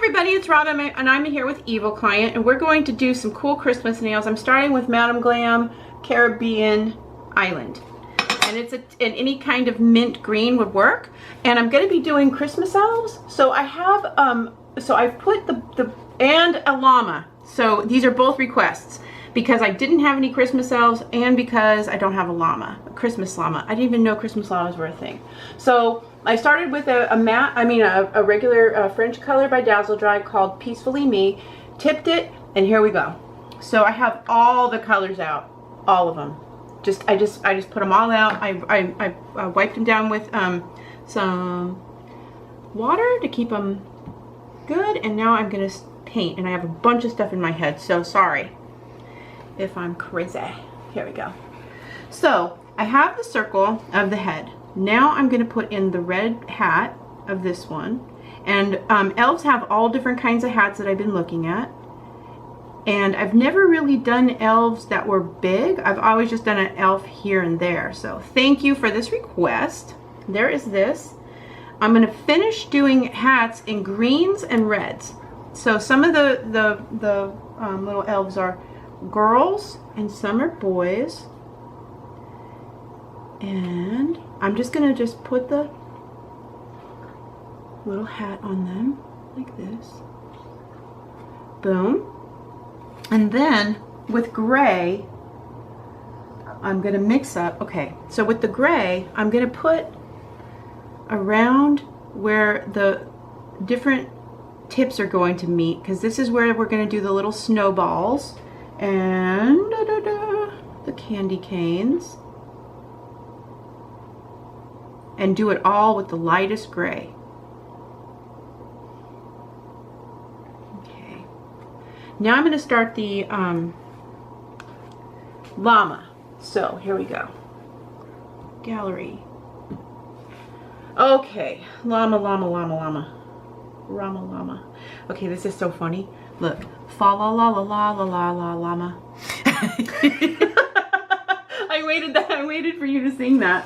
Everybody, it's Rob and I'm here with Evil Client, and we're going to do some cool Christmas nails. I'm starting with Madame Glam Caribbean Island, and it's in any kind of mint green would work. And I'm going to be doing Christmas elves. So I have I've put and a llama. So these are both requests because I didn't have any Christmas elves and because I don't have a llama, a Christmas llama. I didn't even know Christmas llamas were a thing. So I started with a regular French color by Dazzle-Dry called Peacefully Me, tipped it, and here we go. So I have all the colors out, all of them. I just put them all out. I wiped them down with some water to keep them good, and now I'm gonna paint, and I have a bunch of stuff in my head, so sorry if I'm crazy. Here we go. So I have the circle of the head. Now I'm going to put in the red hat of this one. And elves have all different kinds of hats that I've been looking at. And I've never really done elves that were big. I've always just done an elf here and there. So thank you for this request. There is this. I'm going to finish doing hats in greens and reds. So some of the little elves are girls and some are boys. And I'm just going to put the little hat on them like this. Boom. And then with gray, I'm going to mix up. Okay, so with the gray, I'm going to put around where the different tips are going to meet, because this is where we're going to do the little snowballs and the candy canes. And do it all with the lightest gray. Okay. Now I'm going to start the llama. So here we go. Gallery. Okay. Llama. Okay, this is so funny. Look. Fa la la la la la la la llama. I waited for you to sing that.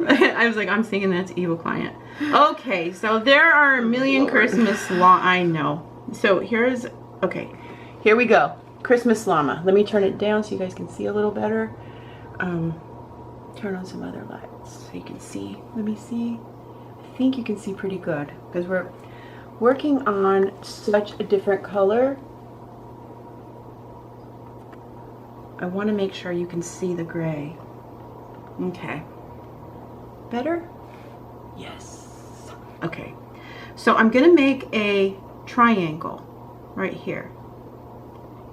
I was like, I'm singing that to Evil Client. Okay, so there are a million Christmas I know. So okay, here we go. Christmas llama. Let me turn it down so you guys can see a little better. Turn on some other lights so you can see. Let me see. I think you can see pretty good because we're working on such a different color. I want to make sure you can see the gray. Okay. Better? Yes. Okay. So I'm going to make a triangle right here.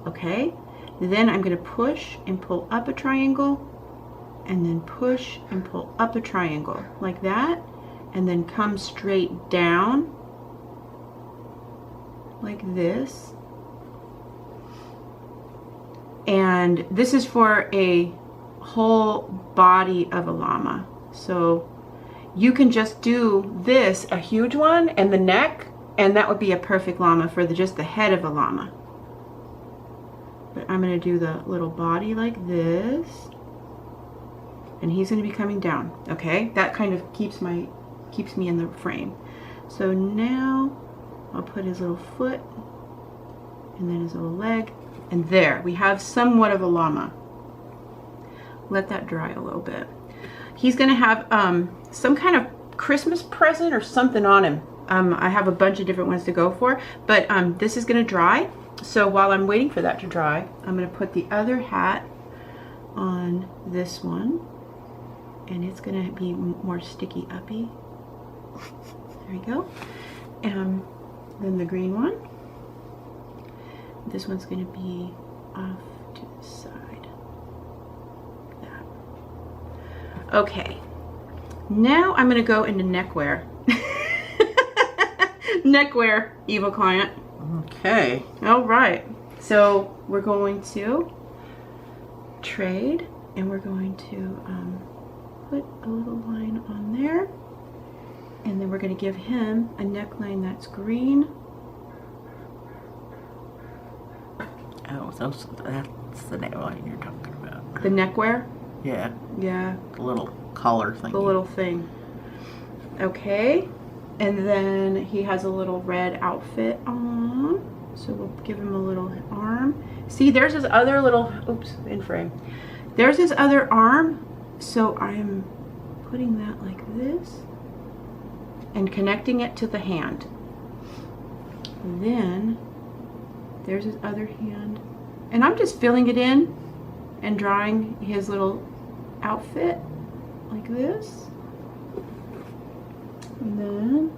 Okay? Then I'm going to push and pull up a triangle, and then push and pull up a triangle like that, and then come straight down like this. And this is for a whole body of a llama. So you can just do this, a huge one, and the neck, and that would be a perfect llama for just the head of a llama. But I'm going to do the little body like this. And he's going to be coming down. Okay? That kind of keeps me in the frame. So now I'll put his little foot and then his little leg. And there, we have somewhat of a llama. Let that dry a little bit. He's going to have some kind of Christmas present or something on him. I have a bunch of different ones to go for, but this is going to dry. So while I'm waiting for that to dry, I'm going to put the other hat on this one. And it's going to be more sticky uppy. There we go. And then the green one. This one's going to be off to the side. Like that. Okay. Now I'm going to go into neckwear. Neckwear, Evil Client. Okay. All right. So we're going to trade, and we're going to put a little line on there. And then we're going to give him a neckline that's green. Oh, that's the neckline you're talking about. The neckwear? Yeah. Yeah. The little collar thing. The little thing. Okay. And then he has a little red outfit on. So we'll give him a little arm. See, there's his other little, oops, in frame. There's his other arm. So I'm putting that like this and connecting it to the hand. And then there's his other hand. And I'm just filling it in and drawing his little outfit like this. And then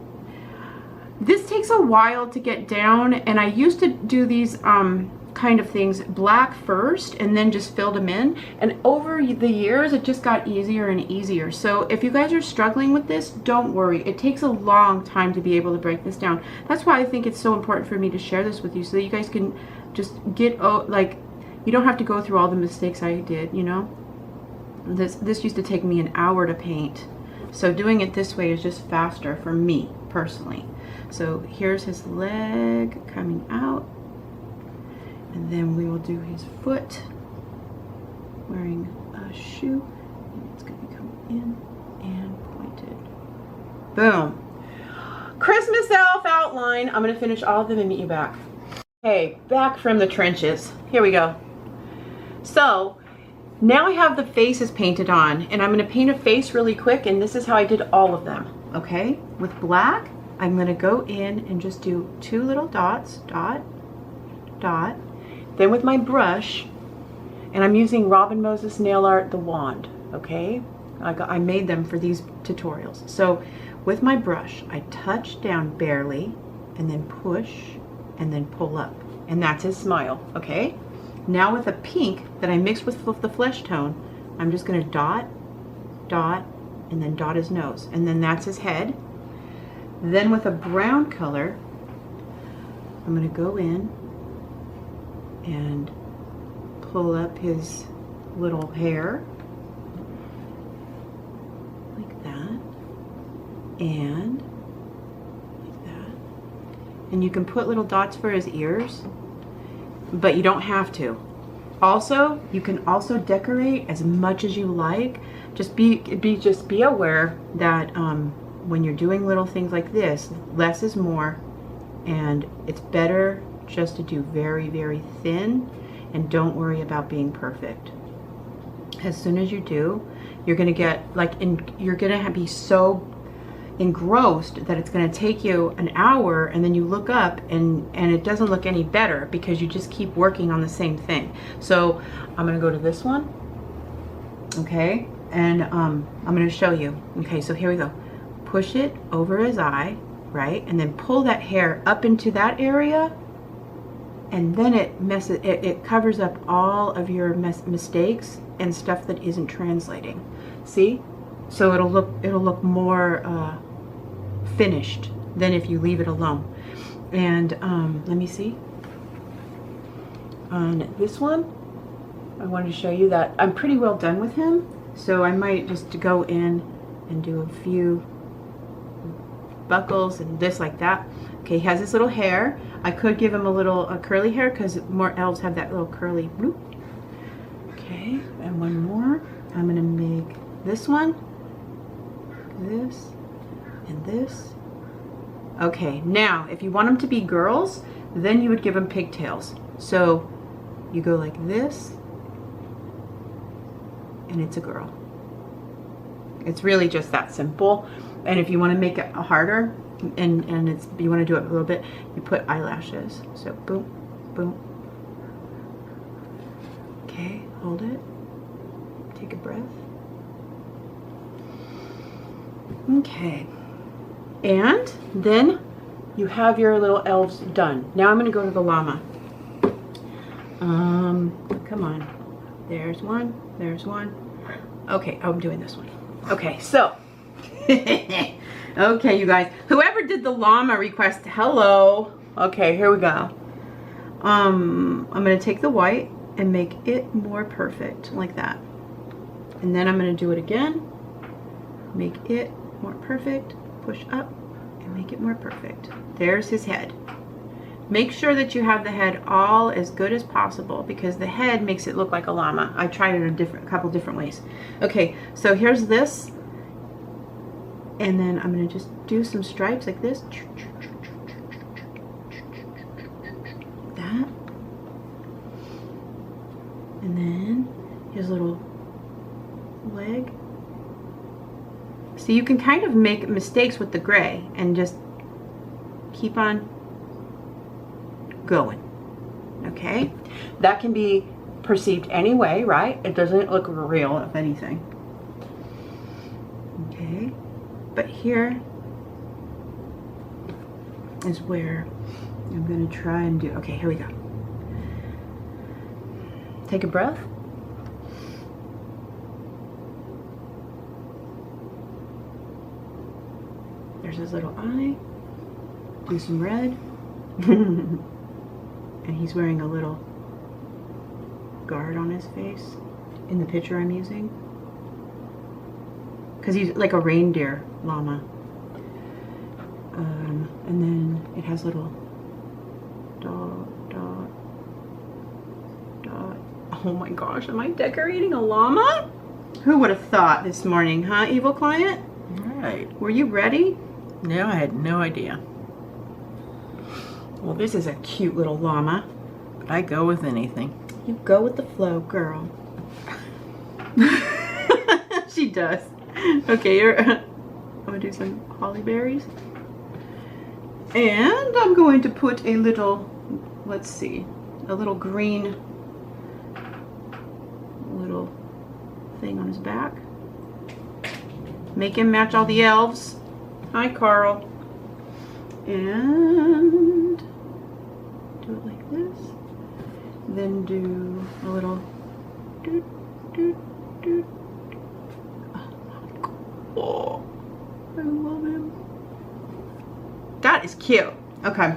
this takes a while to get down, and I used to do these kind of things black first and then just filled them in, and over the years it just got easier and easier. So if you guys are struggling with this, don't worry. It takes a long time to be able to break this down. That's why I think it's so important for me to share this with you, so that you guys can just get, like, you don't have to go through all the mistakes I did, you know. This used to take me an hour to paint, so doing it this way is just faster for me personally. So here's his leg coming out, and then we will do his foot wearing a shoe, and it's going to be coming in and pointed. Boom. Christmas elf outline. I'm going to finish all of them and meet you back. Okay, back from the trenches. Here we go. So now I have the faces painted on, and I'm going to paint a face really quick, and this is how I did all of them. Okay, with black, I'm going to go in and just do 2 little dots, dot, dot. Then with my brush, and I'm using Robin Moses Nail Art, the wand, okay? I made them for these tutorials. So with my brush, I touch down barely, and then push, and then pull up. And that's his smile, okay? Now with a pink that I mixed with the flesh tone, I'm just going to dot, dot, and then dot his nose. And then that's his head. Then with a brown color, I'm going to go in and pull up his little hair like that, and like that. And you can put little dots for his ears, but you don't have to. Also, you can also decorate as much as you like. Just be aware that when you're doing little things like this, less is more, and it's better just to do very, very thin, and don't worry about being perfect. As soon as you do, you're gonna get you're gonna be so engrossed that it's going to take you an hour, and then you look up and it doesn't look any better because you just keep working on the same thing. So I'm going to go to this one, okay, and I'm going to show you. Okay, so here we go. Push it over his eye, right, and then pull that hair up into that area, and then it covers up all of your mistakes and stuff that isn't translating. See? So it'll look more finished than if you leave it alone. And let me see. On this one, I wanted to show you that I'm pretty well done with him. So I might just go in and do a few buckles and this like that. Okay, he has this little hair. I could give him a little curly hair because more elves have that little curly bloop. Okay, and one more. I'm gonna make this one, this, and this. Okay, now if you want them to be girls, then you would give them pigtails. So you go like this, and it's a girl. It's really just that simple. And if you want to make it harder, and you want to do it a little bit, you put eyelashes. So boom, boom. Okay, hold it. Take a breath. Okay, and then you have your little elves done. Now I'm going to go to the llama. Come on. There's one. There's one. Okay, I'm doing this one. Okay, so okay, you guys. Whoever did the llama request, hello. Okay, here we go. I'm going to take the white and make it more perfect, like that. And then I'm going to do it again. Make it more perfect. Push up and make it more perfect. There's his head. Make sure that you have the head all as good as possible, because the head makes it look like a llama. I tried it a couple different ways. Okay, so here's this. And then I'm gonna just do some stripes like this. That. And then his little leg. So you can kind of make mistakes with the gray and just keep on going. Okay? That can be perceived any way, right? It doesn't look real, if anything. Okay? But here is where I'm going to try and do. Okay, here we go. Take a breath. There's his little eye. Do some red. And he's wearing a little guard on his face in the picture I'm using. Because he's like a reindeer llama. And then it has little dot, dot, dot. Oh my gosh, am I decorating a llama? Who would have thought this morning, huh, evil client? Right. Were you ready? No, I had no idea. Well, this is a cute little llama. But I go with anything. You go with the flow, girl. She does. Okay, I'm gonna do some holly berries. And I'm going to put a little, let's see, a little green little thing on his back. Make him match all the elves. Hi, Carl. And do it like this. Then do a little doot, doot, doot. Oh my God. Oh, I love him. That is cute. Okay.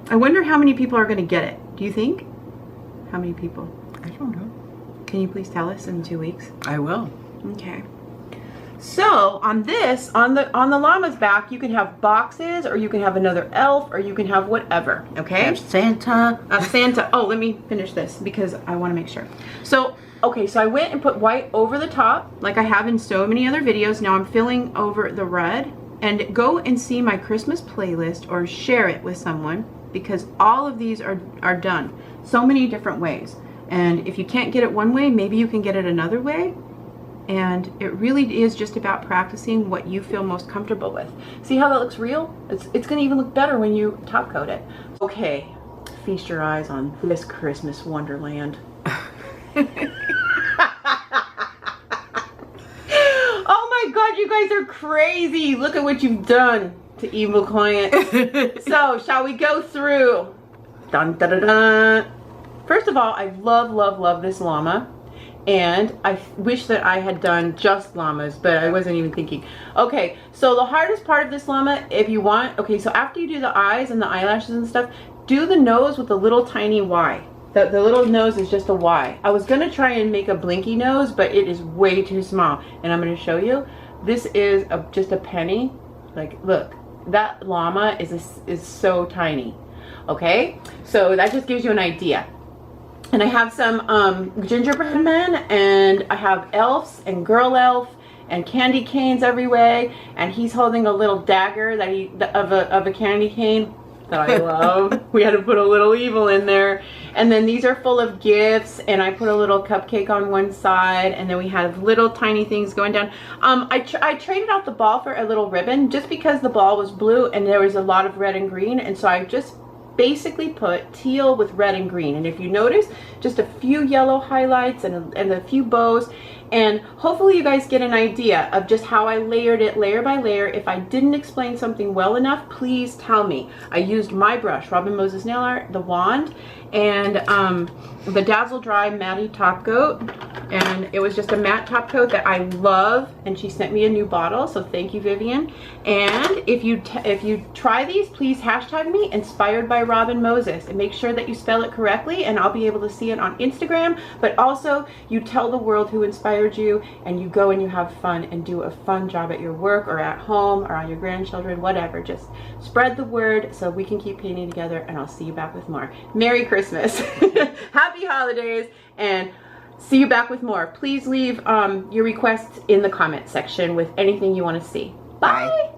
I wonder how many people are going to get it. Do you think? How many people? I don't know. Can you please tell us in 2 weeks? I will. Okay. So on this, on the llama's back, you can have boxes, or you can have another elf, or you can have whatever. Okay. There's Santa. Santa. Oh, let me finish this because I want to make sure. So, okay, so I went and put white over the top, like I have in so many other videos. Now I'm filling over the red. And go and see my Christmas playlist or share it with someone, because all of these are done so many different ways. And if you can't get it one way, maybe you can get it another way. And it really is just about practicing what you feel most comfortable with. See how that looks real? It's going to even look better when you top coat it. Okay, feast your eyes on this Christmas wonderland. Oh my God, you guys are crazy. Look at what you've done to evil client. So, shall we go through? Dun, dun, dun, dun. First of all, I love this llama. And I wish that I had done just llamas, but I wasn't even thinking. Okay, so the hardest part of this llama, if you want, okay, so after you do the eyes and the eyelashes and stuff, do the nose with a little tiny Y. The little nose is just a Y. I was gonna try and make a blinky nose, but it is way too small. And I'm gonna show you. This is just a penny. Like, look, that llama is so tiny. Okay, so that just gives you an idea. And I have some gingerbread men, and I have elves and girl elf and candy canes everywhere. And he's holding a little dagger that of a candy cane that I love. We had to put a little evil in there. And then these are full of gifts, and I put a little cupcake on one side, and then we have little tiny things going down. I traded out the ball for a little ribbon just because the ball was blue and there was a lot of red and green, and so I just basically put teal with red and green. And if you notice, just a few yellow highlights and a few bows. And hopefully you guys get an idea of just how I layered it layer by layer. If I didn't explain something well enough, please tell me. I used my brush, Robin Moses Nail Art, the wand, and the dazzledry-mattie Topcoat. And it was just a matte top coat that I love, and she sent me a new bottle, so thank you, Vivian. And if you try these, please hashtag me, inspired by Robin Moses, and make sure that you spell it correctly, and I'll be able to see it on Instagram. But also, you tell the world who inspired you, and you go and you have fun and do a fun job at your work or at home or on your grandchildren, whatever. Just spread the word so we can keep painting together, and I'll see you back with more. Merry Christmas. Happy holidays, and See you back with more. Please leave your requests in the comment section with anything you want to see. Bye. Bye.